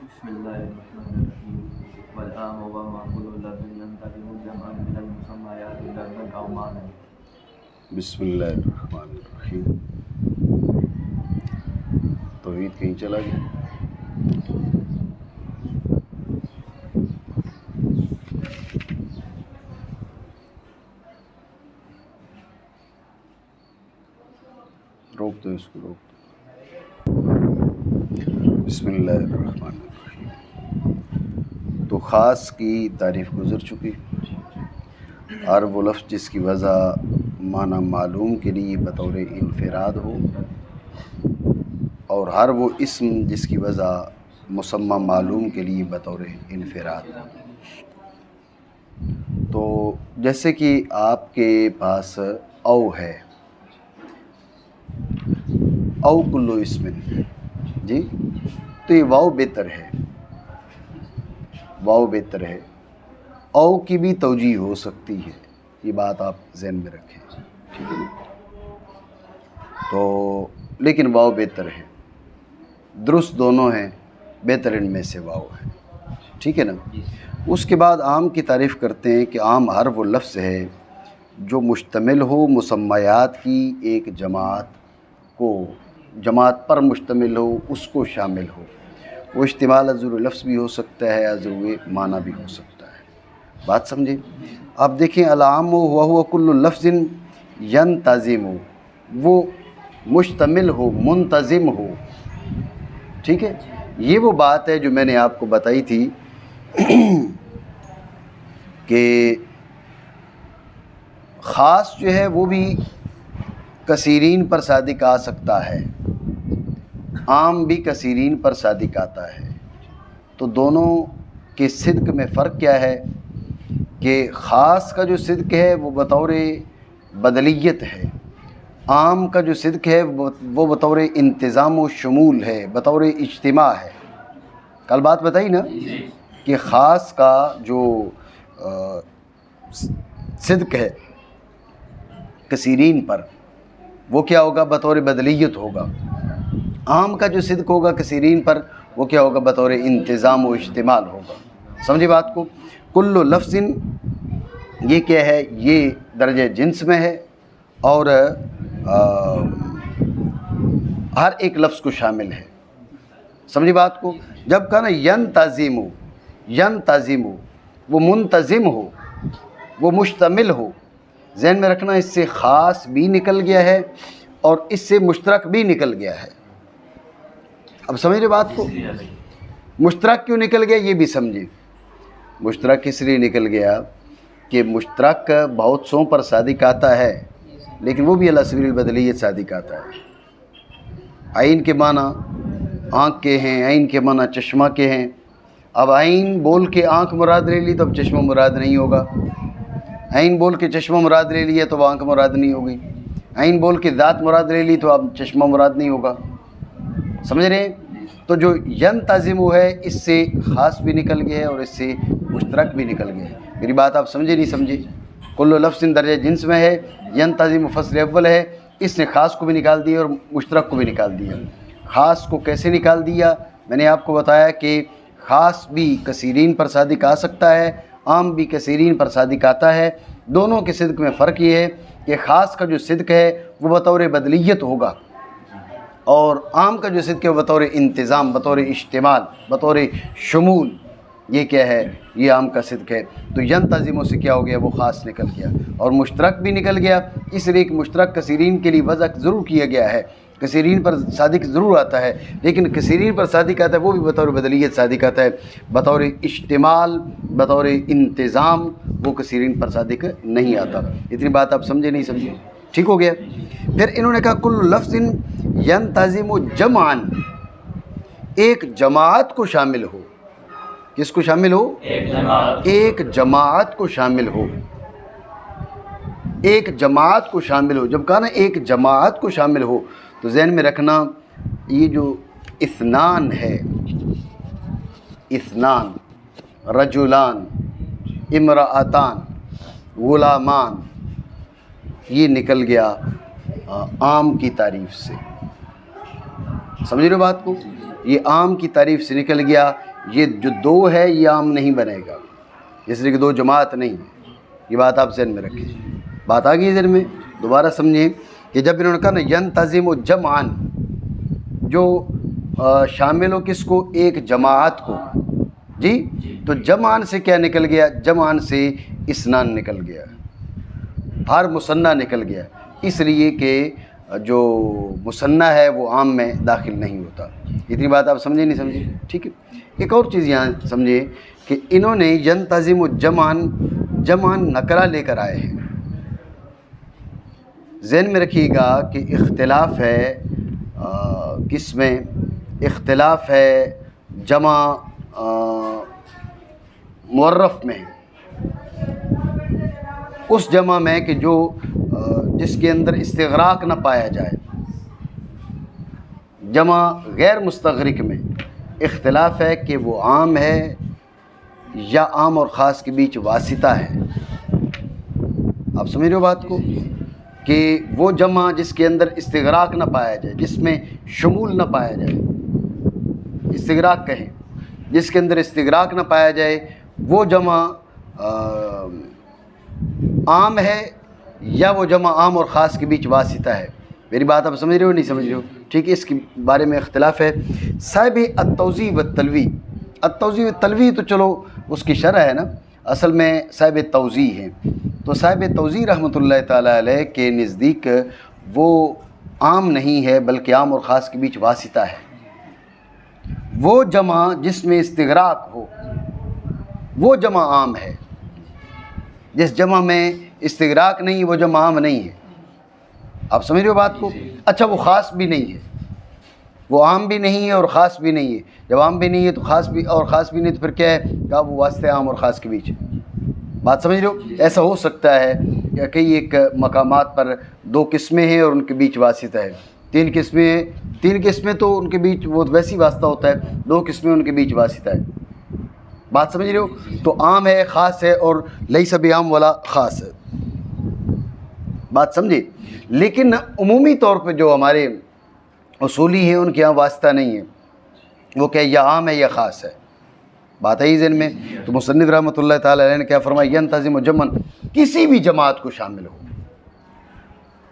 بسم الله الرحمن الرحيم والآن وما كل لفظ ينتظم جمعا من المسميات لفظا أو معنى. بسم اللہ الرحمن الرحیم. توحید کہیں چلا گیا. روک دو اس کو، روک دو. بسم اللہ الرحمن الرحیم. تو خاص کی تعریف گزر چکی. ہر وہ لفظ جس کی وضع معنی معلوم کے لیے بطور انفراد ہو، اور ہر وہ اسم جس کی وضع مسمى معلوم کے لیے بطور انفراد. تو جیسے کہ آپ کے پاس او ہے، او کلو اسم جی، تو یہ واو بہتر ہے، واو بہتر ہے. او کی بھی توجیہ ہو سکتی ہے، یہ بات آپ ذہن میں رکھیں، ٹھیک ہے نا. تو لیکن واو بہتر ہے، درست دونوں ہیں، بہتر ان میں سے واو ہے، ٹھیک ہے نا. اس کے بعد عام کی تعریف کرتے ہیں کہ عام ہر وہ لفظ ہے جو مشتمل ہو مسمیات کی ایک جماعت پر مشتمل ہو، اس کو شامل ہو. وہ اشتمال ضرور لفظ بھی ہو سکتا ہے، ضرور معنی بھی ہو سکتا ہے. بات سمجھیں. آپ دیکھیں العام وهو کل لفظ ینتظم، وہ مشتمل ہو، منتظم ہو، ٹھیک ہے. یہ وہ بات ہے جو میں نے آپ کو بتائی تھی کہ خاص جو ہے وہ بھی کثیرین پر صادق آ سکتا ہے، عام بھی کثیرین پر صادق آتا ہے. تو دونوں کے صدق میں فرق کیا ہے کہ خاص کا جو صدق ہے وہ بطور بدلیت ہے، عام کا جو صدق ہے وہ بطور انتظام و شمول ہے، بطور اجتماع ہے. کل بات بتائی نا کہ خاص کا جو صدق ہے کثیرین پر وہ کیا ہوگا؟ بطور بدلیت ہوگا. عام کا جو صدق ہوگا کثیرین پر وہ کیا ہوگا؟ بطور انتظام و اجتماع ہوگا. سمجھے بات کو. کل لفظ یہ کیا ہے؟ یہ درجہ جنس میں ہے اور ہر ایک لفظ کو شامل ہے. سمجھے بات کو. جب کہا نا ینتظم، وہ منتظم ہو، وہ مشتمل ہو. ذہن میں رکھنا اس سے خاص بھی نکل گیا ہے اور اس سے مشترک بھی نکل گیا ہے. اب سمجھ رہے بات کو. مشترک کیوں نکل گیا یہ بھی سمجھے. مشترک اس لیے نکل گیا کہ مشترک بہت سوں پر صادق آتا ہے، لیکن وہ بھی علی سبیل البدلیت صادق آتا ہے. عین کے معنی آنکھ کے ہیں، عین کے معنی چشمہ کے ہیں. اب عین بول کے آنکھ مراد لے لی تو اب چشمہ مراد نہیں ہوگا. عین بول کے چشمہ مراد لے لیا تو اب آنکھ مراد نہیں ہوگی. عین بول کے ذات مراد لے لی تو اب چشمہ مراد نہیں ہوگا. سمجھ رہے ہیں. تو جو ینتظم ہے اس سے خاص بھی نکل گیا ہے اور اس سے مشترک بھی نکل گیا ہے. میری بات آپ سمجھے نہیں سمجھے؟ کل لفظ درجہ جنس میں ہے، ینتظم فصل اول ہے، اس نے خاص کو بھی نکال دیا اور مشترک کو بھی نکال دیا. خاص کو کیسے نکال دیا؟ میں نے آپ کو بتایا کہ خاص بھی کثیرین پر صادق آ سکتا ہے، عام بھی کثیرین پر صادق آتا ہے. دونوں کے صدق میں فرق یہ ہے کہ خاص کا جو صدق ہے وہ بطور بدلیت ہوگا اور عام کا جو صدق ہے وہ بطور انتظام، بطور اجتماع، بطور شمول. یہ کیا ہے؟ یہ عام کا صدق ہے. تو ینتظموں سے کیا ہو گیا؟ وہ خاص نکل گیا اور مشترک بھی نکل گیا. اس لیے کہ مشترک کثیرین کے لیے وضع ضرور کیا گیا ہے، کثیرین پر صادق ضرور آتا ہے، لیکن کثیرین پر صادق آتا ہے وہ بھی بطور بدلیت صادق آتا ہے. بطور اجتماع، بطور انتظام وہ کثیرین پر صادق نہیں آتا. اتنی بات آپ سمجھے نہیں سمجھے؟ ٹھیک ہو گیا. پھر انہوں نے کہا کل لفظ ینتظم جمعا، ایک جماعت کو شامل ہو. کس کو شامل ہو؟ ایک جماعت کو شامل ہو. ایک جماعت کو شامل ہو. جب کہا نا ایک جماعت کو شامل ہو تو ذہن میں رکھنا یہ جو اثنان ہے، اثنان، رجلان، امرأتان، غلامان، یہ نکل گیا عام کی تعریف سے. سمجھ رہے بات کو. یہ عام کی تعریف سے نکل گیا، یہ جو دو ہے یہ عام نہیں بنے گا، اس لیے کہ دو جماعت نہیں ہے، یہ بات آپ ذہن میں رکھیں۔ بات آ گئی ذہن میں؟ دوبارہ سمجھیں کہ جب انہوں نے کہا نا ینتظم جمعان، جو شامل ہو کس کو؟ ایک جماعت کو، جی، تو جمعان سے کیا نکل گیا؟ جمعان سے اسنان نکل گیا، ہر مثنیٰ نکل گیا، اس لیے کہ جو مثنیٰ ہے وہ عام میں داخل نہیں ہوتا۔ اتنی بات آپ سمجھے نہیں سمجھے؟ ٹھیک ہے۔ ایک اور چیز یہاں سمجھے کہ انہوں نے ینتظم جمعان نکرہ لے کر آئے ہیں۔ ذہن میں رکھیے گا کہ اختلاف ہے کس میں؟ اختلاف ہے جمع معرف میں، اس جمع میں کہ جو جس کے اندر استغراق نہ پایا جائے۔ جمع غیر مستغرق میں اختلاف ہے کہ وہ عام ہے یا عام اور خاص کے بیچ واسطہ ہے۔ آپ سمجھ رہے ہو بات کو؟ کہ وہ جمع جس کے اندر استغراق نہ پایا جائے، جس میں شمول نہ پایا جائے، استغراق کہیں، جس کے اندر استغراق نہ پایا جائے، وہ جمع عام ہے یا وہ جمع عام اور خاص کے بیچ واسطہ ہے۔ میری بات آپ سمجھ رہے ہو نہیں سمجھ رہے ہو؟ ٹھیک ہے، اس کے بارے میں اختلاف ہے۔ صاحب التوضیح والتلویح، التوضیح والتلویح تو چلو اس کی شرح ہے نا، اصل میں صاحب توضیح ہیں۔ تو صاحب توضیح رحمۃ اللہ تعالیٰ علیہ کے نزدیک وہ عام نہیں ہے بلکہ عام اور خاص کے بیچ واسطہ ہے۔ وہ جمع جس میں استغراق ہو وہ جمع عام ہے، جس جمع میں استغراق نہیں وہ جمع عام نہیں ہے۔ آپ سمجھ رہے ہو بات کو؟ اچھا، وہ خاص بھی نہیں ہے، وہ عام بھی نہیں ہے اور خاص بھی نہیں ہے۔ جب عام بھی نہیں ہے تو خاص بھی، اور خاص بھی نہیں تو پھر کیا ہے؟ کہا وہ واسطہ ہے عام اور خاص کے بیچ۔ بات سمجھ رہے ہو؟ ایسا ہو سکتا ہے کہ کئی ایک مقامات پر دو قسمیں ہیں اور ان کے بیچ واسطہ ہے، تین قسمیں ہیں، تین قسمیں تو ان کے بیچ وہ ویسی واسطہ ہوتا ہے، دو قسمیں ان کے بیچ واسطہ ہے۔ بات سمجھ رہے ہو؟ تو عام ہے، خاص ہے، اور لیس بعام والا خاص ہے۔ بات سمجھے؟ لیکن عمومی طور پہ جو ہمارے اصولی ہیں ان کے یہاں واسطہ نہیں ہے، وہ کہ یا عام ہے یا خاص ہے۔ بات ہے ذہن میں؟ تو مصنف رحمۃ اللہ تعالی علیہ نے کیا فرمایا؟ ینتظم جمعن، کسی بھی جماعت کو شامل ہو،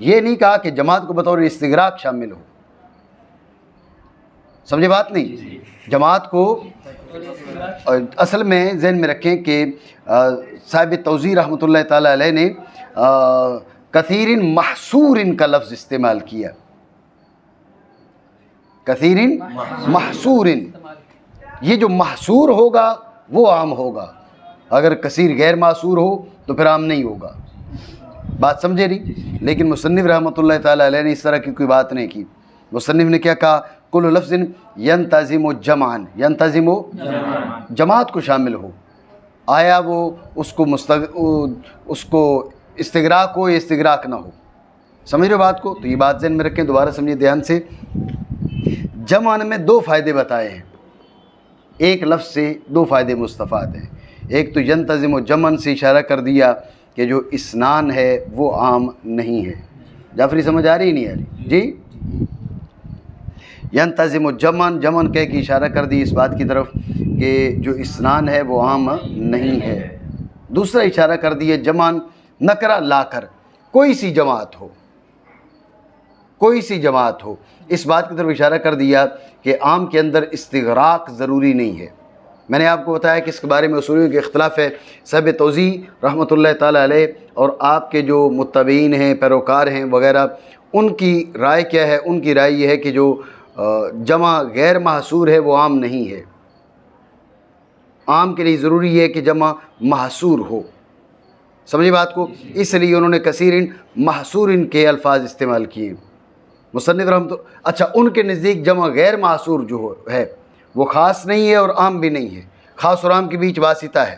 یہ نہیں کہا کہ جماعت کو بطور استغراق شامل ہو۔ سمجھے بات نہیں؟ جماعت کو اصل میں ذہن میں رکھیں کہ صاحب توضیح رحمۃ اللہ تعالی علیہ نے کثیر محصور کا لفظ استعمال کیا، کثیر محصور۔ یہ جو محصور ہوگا وہ عام ہوگا، اگر کثیر غیر محصور ہو تو پھر عام نہیں ہوگا۔ بات سمجھے نہیں؟ لیکن مصنف رحمۃ اللہ تعالی علیہ نے اس طرح کی کوئی بات نہیں کی۔ مصنف نے کیا کہا؟ کل لفظ ینتظم جمعان، ینتظم جماعت کو شامل ہو، آیا وہ اس کو استغراق ہو یا استغراق نہ ہو۔ سمجھ رہے ہو بات کو؟ تو یہ بات ذہن میں رکھیں، دوبارہ سمجھیں دھیان سے۔ جمعان میں دو فائدے بتائے ہیں، ایک لفظ سے دو فائدے مستفاد ہیں۔ ایک تو ینتظم جمعن سے اشارہ کر دیا کہ جو اسنان ہے وہ عام نہیں ہے۔ جعفری سمجھ آ رہی نہیں آ رہی؟ جی، ینتظم جمعن، جمعن کہہ کے اشارہ کر دی اس بات کی طرف کہ جو اسنان ہے وہ عام نہیں ہے۔ دوسرا اشارہ کر دیا جمعن نکرہ لا کر، کوئی سی جماعت ہو، کوئی سی جماعت ہو، اس بات کی طرف اشارہ کر دیا کہ عام کے اندر استغراق ضروری نہیں ہے۔ میں نے آپ کو بتایا کہ اس کے بارے میں اصولیوں کے اختلاف ہے۔ صاحب توضیح رحمۃ اللہ تعالی علیہ اور آپ کے جو متبعین ہیں، پیروکار ہیں وغیرہ، ان کی رائے کیا ہے؟ ان کی رائے یہ ہے کہ جو جمع غیر محصور ہے وہ عام نہیں ہے، عام کے لیے ضروری ہے کہ جمع محصور ہو۔ سمجھے بات کو؟ اس لیے انہوں نے کثیر محصور کے الفاظ استعمال کیے مصنف رحمۃ۔ اچھا، ان کے نزدیک جمع غیر محصور جو ہے وہ خاص نہیں ہے اور عام بھی نہیں ہے، خاص اور عام کے بیچ واسطہ ہے۔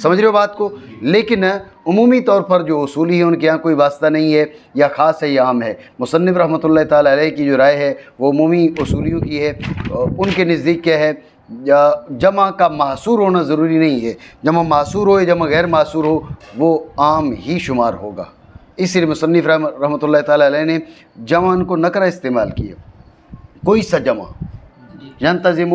سمجھ رہے ہو بات کو؟ لیکن عمومی طور پر جو اصولی ہیں ان کے یہاں کوئی واسطہ نہیں ہے، یا خاص ہے یا عام ہے۔ مصنف رحمۃ اللہ تعالی علیہ کی جو رائے ہے وہ عمومی اصولیوں کی ہے۔ ان کے نزدیک کیا ہے؟ جمع کا محصور ہونا ضروری نہیں ہے، جمع محصور ہو یا جمع غیر محصور ہو وہ عام ہی شمار ہوگا۔ اس لیے مصنف رحمۃ اللہ تعالی علیہ نے جمع کو نکرہ استعمال کیا، کوئی سا جمع، ینتظم